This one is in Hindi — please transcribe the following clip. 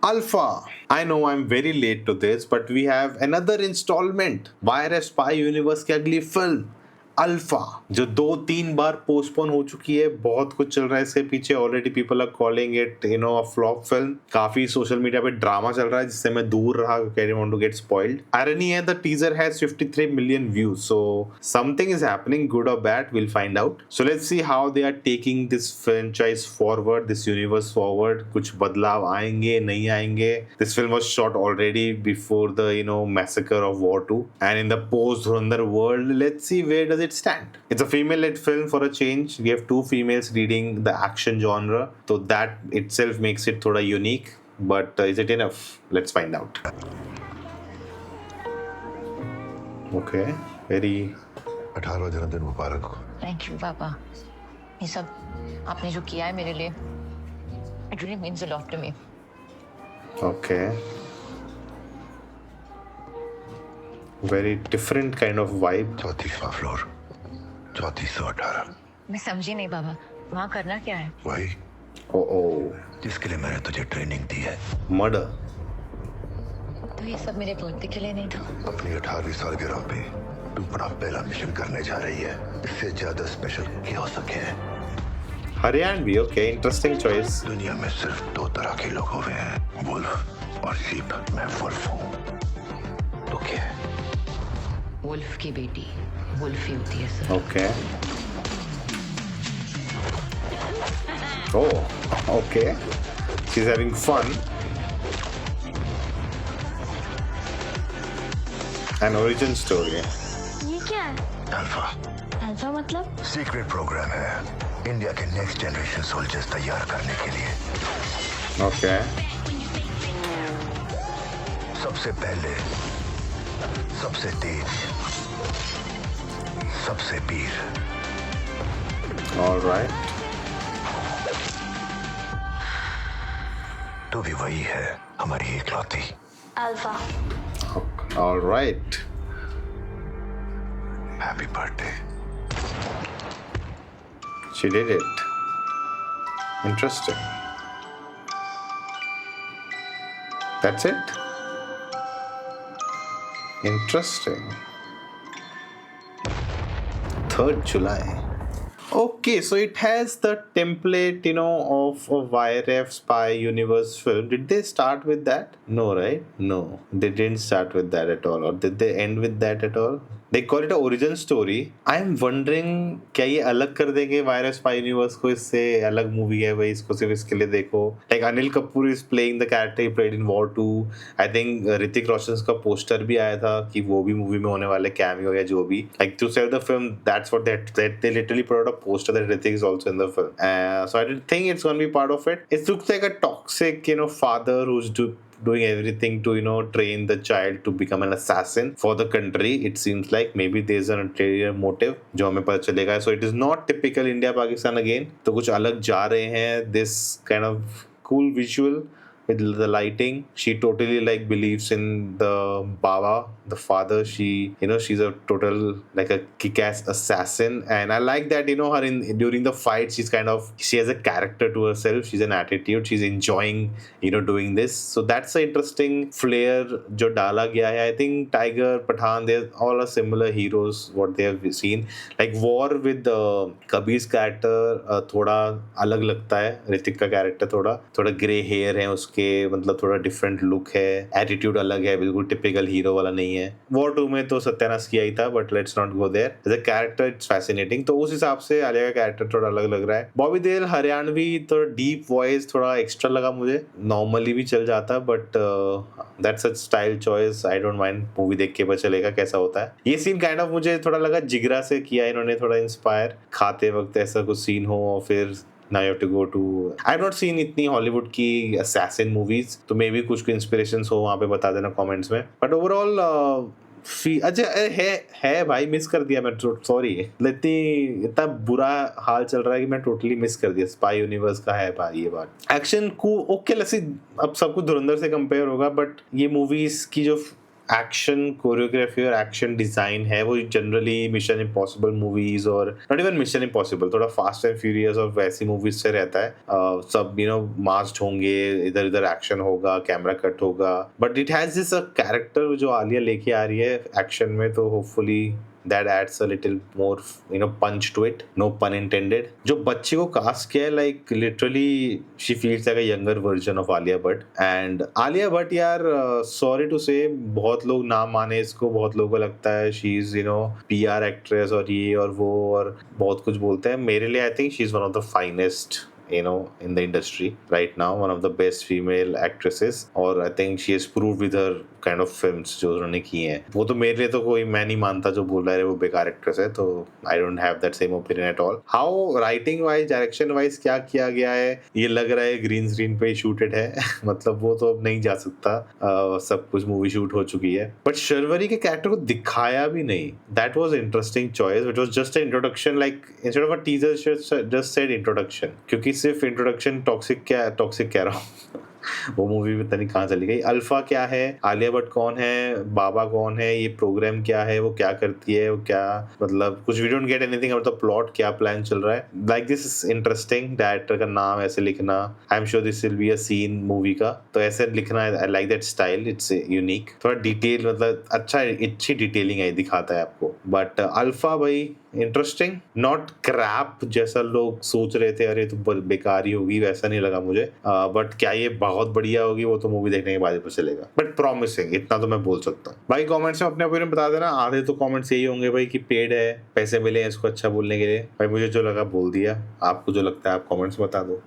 Alpha. I know I'm very late to this, but we have another installment. Wire spy universe की अगली फिल्म अल्फा, जो 2-3 बार पोस्टपोन हो चुकी है। बहुत कुछ चल रहा है इसके पीछे। Already people are calling it a flop film. काफी सोशल मीडिया पे ड्रामा चल रहा है जिससे मैं दूर रहा, क्योंकि I don't want to get spoiled. Irony है, the teaser has 53 million views, so something is happening, good और bad, will find out. So let's see how they are taking this franchise forward, this universe forward. कुछ बदलाव आएंगे, नहीं आएंगे? This film was shot already before the massacre of war 2 and in the post Dhurandhar world, let's see where does it stand. It's a female-led film for a change. We have two females leading the action genre, so that itself makes it thoda unique. But is it enough? Let's find out. Okay, very. 18वां जन्मदिन मुबारक हो। थैंक यू पापा। ये सब आपने जो किया है मेरे लिए, it really means a lot to me. Okay. Very different kind of vibe. 34वां फ्लोर, 3418। मैं समझी नहीं पापा, वहाँ करना क्या है? वही Oh, जिसके लिए मैंने तुझे ट्रेनिंग दी है। murder. तो ये सब मेरे बर्थडे के लिए नहीं था? अपनी 18वीं सालगिरह पे तू अपना पहला मिशन करने जा रही है। इससे ज्यादा स्पेशल क्या हो सके? Haryanvi, okay, interesting choice. दुनिया में सिर्फ 2 तरह के लोग हुए हैं, वुल्फ और शीप। मैं वुल्फ हूँ। तो क्या है? वुल्फ की बेटी वुल्फ ही होती है sir. Okay. Oh, okay. She's having fun. An origin story. ये क्या है? अल्फा अल्फा मतलब? सीक्रेट प्रोग्राम है इंडिया के नेक्स्ट जनरेशन सोल्जर्स तैयार करने के लिए। Okay. सबसे पहले, सबसे तेज, सबसे वीर। All right. तू भी वही है, हमारी इकलौती। Alpha. All right. Happy birthday. She did it. Interesting. That's it? Interesting. 3rd July. Okay, so it has the template, of a YRF spy universe film. Did they start with that? No, right? No, they didn't start with that at all. Or did they end with that at all? They call it a origin story. I am wondering, क्या ये अलग कर देंगे वायरस स्पाई यूनिवर्स को? इससे अलग मूवी है भाई, इसको सिर्फ इसके लिए देखो। Like Anil Kapoor is playing the character he played in War 2. I think Hrithik Roshan का पोस्टर भी आया था कि वो भी मूवी में होने वाले, कैमियो या जो भी। Like to sell the film, that's what they literally put out a poster that Hrithik is also in the film. So I didn't think it's going to be part of it. It looks like a toxic, father who's doing everything to train the child to become an assassin for the country. It seems like maybe there's an ulterior motive जो हमें पता चलेगा. So it is not typical India Pakistan again. तो कुछ अलग जा रहे हैं. This kind of cool visual with the lighting. She totally believes in the Baba, the father. She's a total a kick-ass assassin, and I like that her during the fight she has a character to herself. She's an attitude. She's enjoying doing this. So that's an interesting flair जो डाला गया है. I think Tiger, Pathan, they all are similar heroes what they have seen. Like War with Kabir's character थोड़ा अलग लगता है. ऋतिक का कैरेक्टर थोड़ा ग्रे हेयर है उसके, मतलब थोड़ा डिफरेंट लुक है, एटीट्यूड अलग है, बिल्कुल टिपिकल हीरो वाला नहीं है. वॉर 2 में तो सत्यानाश किया ही था, but let's not go there. As a character it's fascinating. तो उस हिसाब से आलिया का कैरेक्टर थोड़ा अलग लग रहा है. बॉबी देओल हरियाणवी, तो डीप वॉइस थोड़ा एक्स्ट्रा लगा मुझे. नॉर्मली भी चल जाता, but that's a style choice. I don't mind. Movie देख के पता चलेगा कैसा होता है. ये सीन काइंड ऑफ मुझे थोड़ा लगा जिगरा से किया इन्होंने, थोड़ा इंस्पायर. खाते वक्त ऐसा कुछ सीन हो और फिर now you have to go to. I've not seen इतनी हॉलीवुड की assassin movies, तो मे भी कुछ इंस्पिरेशंस हो वहाँ पे बता देना कमेंट्स में. बट ओवरऑल अच्छा है भाई, मिस कर दिया मैं. सॉरी, इतना बुरा हाल चल रहा है कि मैं टोटली मिस कर दिया. स्पाई यूनिवर्स का है भाई ये बात. एक्शन को ओके, लसी अब सब कुछ धुरंधर से कंपेयर होगा, बट ये मूवीज की जो एक्शन कोरियोग्राफी और एक्शन डिजाइन है वो जनरली मिशन इम्पॉसिबल मूवीज और नॉट इवन मिशन इम्पॉसिबल, थोड़ा फास्ट एंड फ्यूरियस और वैसी मूवीज से रहता है। सब मास्ड होंगे, इधर उधर एक्शन होगा, कैमरा कट होगा, but it has this character जो आलिया लेके आ रही है एक्शन में, तो hopefully that adds a little more punch to it, no pun intended। जो बच्चे को कास्ट किया है, like literally she feels like a younger version of Alia Bhatt। and Alia Bhatt यार sorry to say बहुत लोग ना माने इसको, बहुत लोगों को लगता है she is PR एक्ट्रेस और ये और वो और बहुत कुछ बोलते हैं। मेरे लिए I think she is one of the finest in the industry right now, one of the best female actresses, और I think she has proved with her kind of films जो उन्होंने की हैं। वो तो मेरे लिए तो कोई मैं नहीं मानता जो बोल रहा है वो बेकार एक्ट्रेस है, तो I don't have that same opinion at all। How writing wise, direction wise क्या किया गया है, ये लग रहा है ग्रीन स्क्रीन पे शूटेड है मतलब वो तो अब नहीं जा सकता, सब कुछ मूवी शूट हो चुकी है। बट शर्वरी के कैरेक्टर को दिखाया भी नहीं, that was interesting choice। It was just an introduction, like instead of a teaser just said introduction, क्योंकि सिर्फ इंट्रोडक्शन टॉक्सिक कह रहा हूँ वो मूवी में पता नहीं कहाँ चली गई। अल्फा क्या है, आलिया भट्ट कौन है, बाबा कौन है, ये प्रोग्राम क्या है, वो क्या करती है, वो क्या मतलब कुछ we don't get anything about the plot, क्या प्लान चल रहा है। Like this is interesting, director का नाम ऐसे लिखना, I am sure this will be a scene movie का, तो ऐसे लिखना I like that style, it's unique, थोड़ा डिटेल मतलब अच्छी डिटेलिंग है दिखाता है आपको। बट अल्फा भाई इंटरेस्टिंग, नॉट क्रैप जैसा लोग सोच रहे थे, अरे तो बेकार ही होगी, वैसा नहीं लगा मुझे। बट क्या ये बहुत बढ़िया होगी वो तो मूवी देखने के बाद ही पता चलेगा, बट प्रॉमिसिंग इतना तो मैं बोल सकता हूँ। भाई कमेंट्स में अपने ओपिनियन बता देना, आधे तो कमेंट्स यही होंगे भाई कि पेड है, पैसे मिले हैं इसको अच्छा बोलने के लिए। भाई मुझे जो लगा बोल दिया, आपको जो लगता है आप कमेंट्स बता दो।